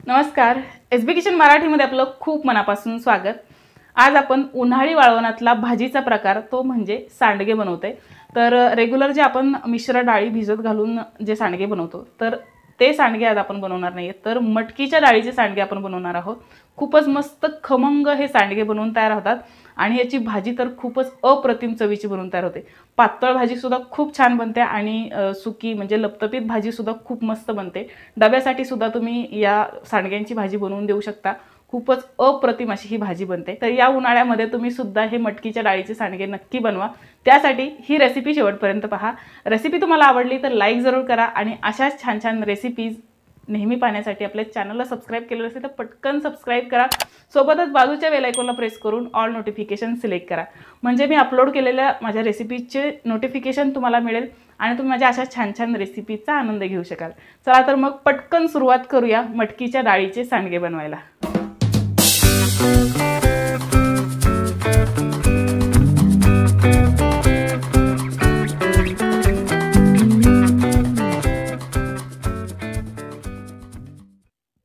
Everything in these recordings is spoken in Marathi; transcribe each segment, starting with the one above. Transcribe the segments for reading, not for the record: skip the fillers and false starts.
नमस्कार. SB किचन मराठीमध्ये आपलं खूप मनापासून स्वागत. आज आपण उन्हाळी वाळवणातला भाजीचा प्रकार तो म्हणजे सांडगे बनवतोय. तर रेग्युलर जे आपण मिश्र डाळी भिजत घालून जे सांडगे बनवतो तर ते सांडगे आज आपण बनवणार नाहीये, तर मटकीच्या डाळीचे सांडगे आपण बनवणार आहोत. खूपच मस्त खमंग हे सांडगे बनवून तयार होतात आणि याची भाजी तर खूपच अप्रतिम चवीची बनवून तयार होते. पातळ भाजी सुद्धा खूप छान बनते आणि सुकी म्हणजे लपतपीत भाजी सुद्धा खूप मस्त बनते. डब्यासाठी सुद्धा तुम्ही या सांडग्यांची भाजी बनवून देऊ शकता. खूपच अप्रतिम अशी ही भाजी बनते. तर या उन्हाळ्यामध्ये तुम्ही सुद्धा हे मटकीच्या डाळीचे सांडगे नक्की बनवा. त्यासाठी ही रेसिपी शेवटपर्यंत पहा. रेसिपी तुम्हाला आवडली तर लाईक जरूर करा आणि अशाच छान छान रेसिपीज नेहमी पाहण्यासाठी आपल्या चॅनलला सबस्क्राईब केलेलं असेल तर पटकन सबस्क्राईब करा. सोबतच बाजूच्या बेल आयकॉनला प्रेस करून ऑल नोटिफिकेशन सिलेक्ट करा, म्हणजे मी अपलोड केलेल्या माझ्या रेसिपीचे नोटिफिकेशन तुम्हाला मिळेल आणि तुम्ही माझ्या अशा छान छान रेसिपीचा आनंद घेऊ शकाल. चला तर मग पटकन सुरुवात करूया मटकीच्या डाळीचे सांडगे बनवायला.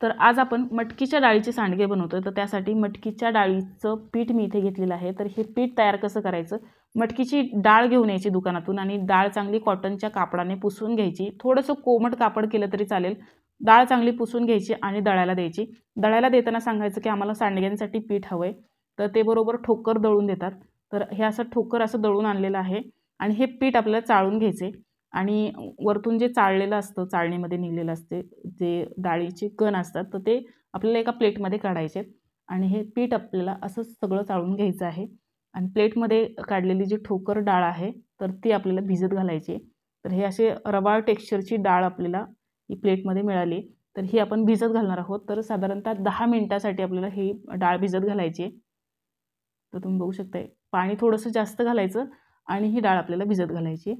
तर आज आपण मटकीच्या डाळीचे सांडगे बनवतोय. तर त्यासाठी मटकीच्या डाळीचं पीठ मी इथे घेतलेलं आहे. तर हे पीठ तयार कसं करायचं, मटकीची डाळ घेऊन यायची दुकानातून आणि डाळ चांगली कॉटनच्या कापडाने पुसून घ्यायची. थोडंसं कोमट कापड केलं तरी चालेल. डाळ चांगली पुसून घ्यायची आणि दळायला द्यायची. दळायला देताना सांगायचं की आम्हाला सांडग्यांसाठी पीठ हवंय, तर ते बरोबर ठोकर दळून देतात. तर हे असं ठोकर असं दळून आणलेलं आहे आणि हे पीठ आपल्याला चाळून घ्यायचे आणि वरतून जे चाळलेलं असतं, चाळणीमध्ये निघलेलं असते जे डाळीचे कण असतात, तर ते आपल्याला एका प्लेटमध्ये काढायचे आणि हे पीठ आपल्याला असं सगळं चाळून घ्यायचं आहे. आणि प्लेटमध्ये काढलेली जी ठोकर डाळ आहे तर ती आपल्याला भिजत घालायची. तर हे असे रवाळ टेक्स्चरची डाळ आपल्याला ही प्लेटमध्ये मिळाली, तर ही आपण भिजत घालणार आहोत. तर साधारणतः 10 मिनिटासाठी आपल्याला ही डाळ भिजत घालायची. तर तुम्ही बघू शकताय पाणी थोडंसं जास्त घालायचं आणि ही डाळ आपल्याला भिजत घालायची.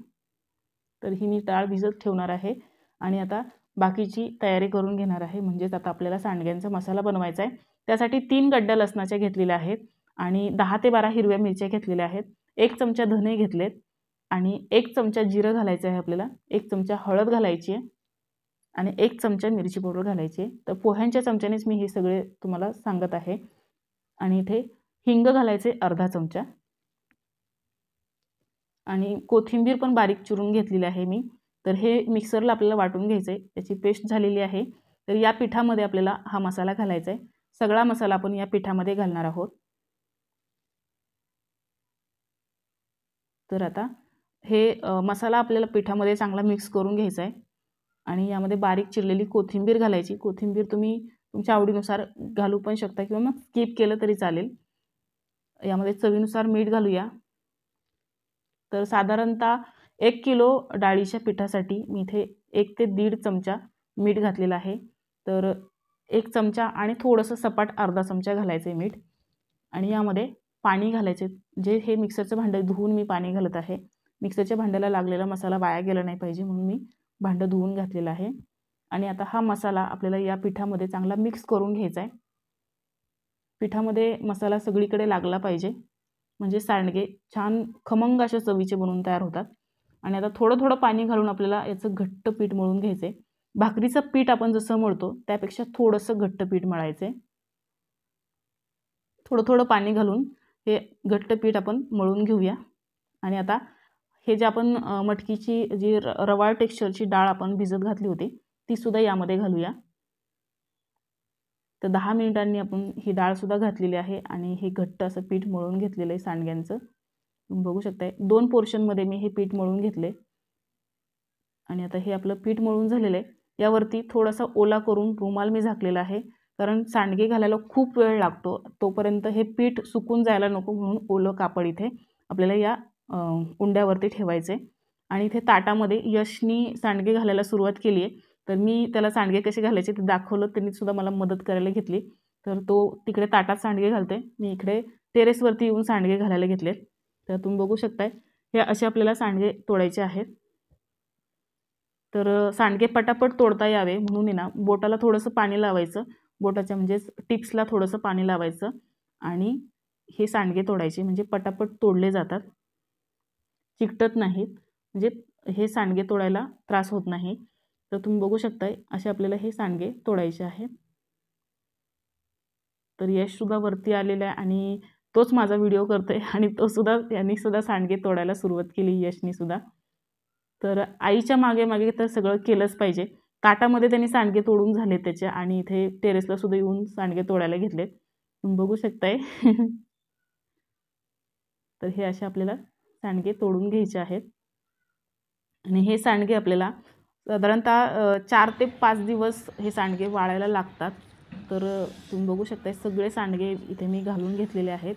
तर ही मी डाळ भिजत ठेवणार आहे आणि आता बाकीची तयारी करून घेणार आहे. म्हणजेच आता आपल्याला सांडग्यांचा मसाला बनवायचा आहे. त्यासाठी 3 गड्ड्या लसणाच्या घेतलेल्या आहेत आणि 10 ते 12 हिरव्या मिरच्या घेतलेल्या आहेत. 1 चमचा धने घेतलेत आणि 1 चमचा जिरं घालायचं आहे आपल्याला. 1 चमचा हळद घालायची आहे आणि 1 चमचा मिरची पावडर घालायची आहे. तर पोह्यांच्या चमच्यानेच मी हे सगळे तुम्हाला सांगत आहे. आणि इथे हिंग घालायचे अर्धा चमचा आणि कोथिंबीर पण बारीक चिरून घेतलेली आहे मी. तर हे मिक्सरला आपल्याला वाटून घ्यायचं आहे. त्याची पेस्ट झालेली आहे. तर या पिठामध्ये आपल्याला हा मसाला घालायचा आहे. सगळा मसाला आपण या पिठामध्ये घालणार आहोत. तर आता हे मसाला आपल्याला पिठामध्ये चांगला मिक्स करून घ्यायचा आहे आणि यामध्ये बारीक चिरलेली कोथिंबीर घालायची. कोथिंबीर तुम्ही तुमच्या आवडीनुसार घालू पण शकता किंवा मग स्किप केलं तरी चालेल. यामध्ये चवीनुसार मीठ घालूया. तर साधारणतः 1 किलो डाळीच्या पिठासाठी मी इथे 1 ते 1.5 चमचा मीठ घातलेलं आहे. तर 1 चमचा आणि थोडंसं सपाट अर्धा चमचा घालायचं आहे मीठ आणि यामध्ये पाणी घालायचे. जे हे मिक्सरचं भांडं धुवून मी पाणी घालत आहे. मिक्सरच्या भांड्याला लागलेला मसाला वाया गेला नाही पाहिजे म्हणून मी भांडं धुवून घातलेलं आहे. आणि आता हा मसाला आपल्याला या पिठामध्ये चांगला मिक्स करून घ्यायचा आहे. पिठामध्ये मसाला सगळीकडे लागला पाहिजे, म्हणजे सांडगे छान खमंग अशा चवीचे बनवून तयार होतात. आणि आता थोडं थोडं पाणी घालून आपल्याला याचं घट्ट पीठ मळून घ्यायचं आहे. भाकरीचं पीठ आपण जसं मळतो त्यापेक्षा थोडंसं घट्ट पीठ मळायचं आहे. थोडं थोडं पाणी घालून हे घट्ट पीठ आपण मळून घेऊया. आणि आता हे जे आपण मटकीची जी रवाळ टेक्स्चरची डाळ आपण भिजत घातली होती ती सुद्धा यामध्ये घालूया. तर 10 मिनिटांनी आपण ही डाळसुद्धा घातलेली आहे आणि हे घट्ट असं पीठ मळून घेतलेलं आहे सांडग्यांचं. तुम्ही बघू शकताय 2 पोर्शनमध्ये मी हे पीठ मळून घेतले. आणि आता हे आपलं पीठ मळून झालेलं आहे. यावरती थोडासा ओला करून रुमाल मी झाकलेला आहे, कारण सांडगे घालायला खूप वेळ लागतो. तोपर्यंत हे पीठ सुकून जायला नको म्हणून ओलं कापड इथे आपल्याला या उंड्यावरती ठेवायचे. आणि इथे ताटामध्ये यशनी सांडगे घालायला सुरुवात केली आहे. तर मी त्याला सांडगे कसे घालायचे ते दाखवलं. त्यांनी सुद्धा मला मदत करायला घेतली. तर तो तिकडे ताटात सांडगे घालते, मी इकडे टेरेसवरती येऊन सांडगे घालायला घेतले. तर तुम्ही बघू शकताय हे असे आपल्याला सांडगे तोडायचे आहेत. तर सांडगे पटापट तोडता यावे म्हणून ना बोटाला थोडंसं पाणी लावायचं. बोटाच्या म्हणजेच टिप्सला थोडंसं पाणी लावायचं आणि हे सांडगे तोडायचे, म्हणजे पटापट तोडले जातात, चिकटत नाहीत, म्हणजे हे सांडगे तोडायला त्रास होत नाही. तर तुम्ही बघू शकताय असे आपल्याला हे सांडगे तोडायचे आहेत. तर यशसुद्धा वरती आलेला आहे आणि तोच माझा व्हिडिओ करतोय आणि यांनी सुद्धा सांडगे तोडायला सुरुवात केली, यशनी सुद्धा. तर आईच्या मागे मागे तर सगळं केलंच पाहिजे. ताटामध्ये त्यांनी सांडगे तोडून झाले त्याचे आणि इथे टेरेसला सुद्धा येऊन सांडगे तोडायला घेतले, तुम्ही बघू शकताय. तर हे असे आपल्याला सांडगे तोडून घ्यायचे आहेत आणि हे सांडगे आपल्याला साधारणतः 4 ते 5 दिवस हे सांडगे वाळायला लागतात. तर तुम्ही बघू शकताय सगळे सांडगे इथे मी घालून घेतलेले आहेत.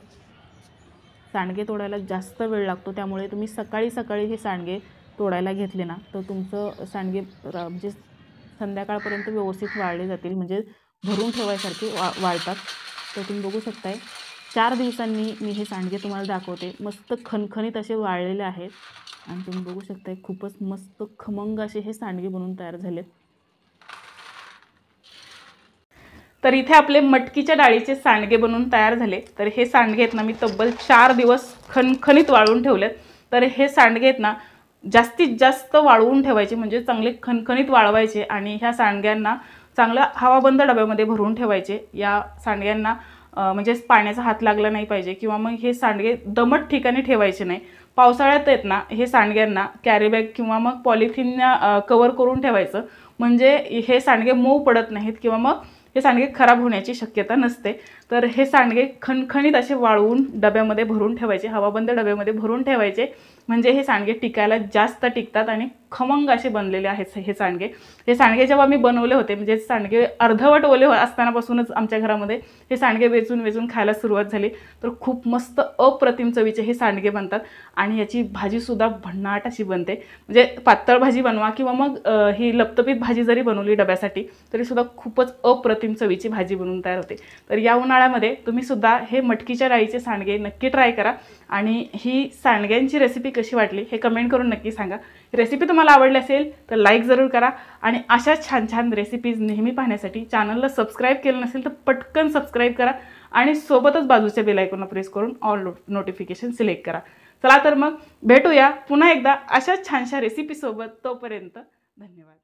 सांडगे तोडायला जास्त वेळ लागतो, त्यामुळे तुम्ही सकाळी सकाळी हे सांडगे तोडायला घेतले ना तर तुमचं सांडगे म्हणजे संध्याकाळपर्यंत व्यवस्थित वाळले जातील, म्हणजे भरून ठेवायसारखे वाळतात. तर तुम्ही बघू शकताय 4 दिवसांनी मी हे सांडगे तुम्हाला दाखवते. मस्त खणखणीत असे वाळलेले आहेत आणि तुम्ही बघू शकताय खूपच मस्त खमंग असे हे सांडगे बनवून तयार झालेत. तर इथे आपले मटकीच्या डाळीचे सांडगे बनवून तयार झाले. तर हे सांडगे आहेत ना मी तब्बल 4 दिवस खणखणीत वाळवून ठेवलेत. तर हे सांडगे आहेत ना जास्तीत जास्त वाळवून ठेवायचे, म्हणजे चांगले खणखणीत वाळवायचे आणि ह्या सांडग्यांना चांगलं हवाबंद डब्यामध्ये भरून ठेवायचे. या सांडग्यांना म्हणजे पाण्याचा हात लागला नाही पाहिजे किंवा मग हे सांडगे दमट ठिकाणी ठेवायचे नाही. पावसाळ्यात आहेत ना हे सांडग्यांना कॅरीबॅग किंवा मग पॉलिथिनने कवर करून ठेवायचं, म्हणजे हे सांडगे मऊ पडत नाहीत किंवा मग हे सांडगे खराब होण्याची शक्यता नसते. तर हे सांडगे खणखणीत असे वाळवून डब्यामध्ये भरून ठेवायचे, हवाबंद डब्यामध्ये भरून ठेवायचे, म्हणजे हे सांडगे टिकायला जास्त टिकतात आणि खमंग असे बनलेले आहेत हे सांडगे. हे सांडगे जेव्हा मी बनवले होते, म्हणजे सांडगे अर्धवट ओले असतानापासूनच आमच्या घरामध्ये हे सांडगे वेचून वेचून खायला सुरुवात झाली. तर खूप मस्त अप्रतिम चवीचे हे सांडगे बनतात आणि याची भाजीसुद्धा भन्नाट अशी बनते. म्हणजे पातळ भाजी बनवा किंवा मग ही लपतपीत भाजी जरी बनवली डब्यासाठी तरीसुद्धा खूपच अप्रतिम चवीची भाजी बनवून तयार होते. तर या उन्हाळ्यामध्ये तुम्ही सुद्धा हे मटकीच्या डाळीचे सांडगे नक्की ट्राय करा आणि ही सांडग्यांची रेसिपी कशी वाटली हे कमेंट करून नक्की सांगा. रेसिपी तुम्हाला आवडली असेल तर लाईक जरूर करा आणि अशा छान छान रेसिपीज नेहमी पाहण्यासाठी चॅनलला सबस्क्राईब केलं नसेल तर पटकन सबस्क्राईब करा आणि सोबतच बाजूच्या बेल आयकॉनला प्रेस करून ऑल नोटिफिकेशन सिलेक्ट करा. चला तर मग भेटूया पुन्हा एकदा अशा छानशा रेसिपीसोबत. तोपर्यंत धन्यवाद.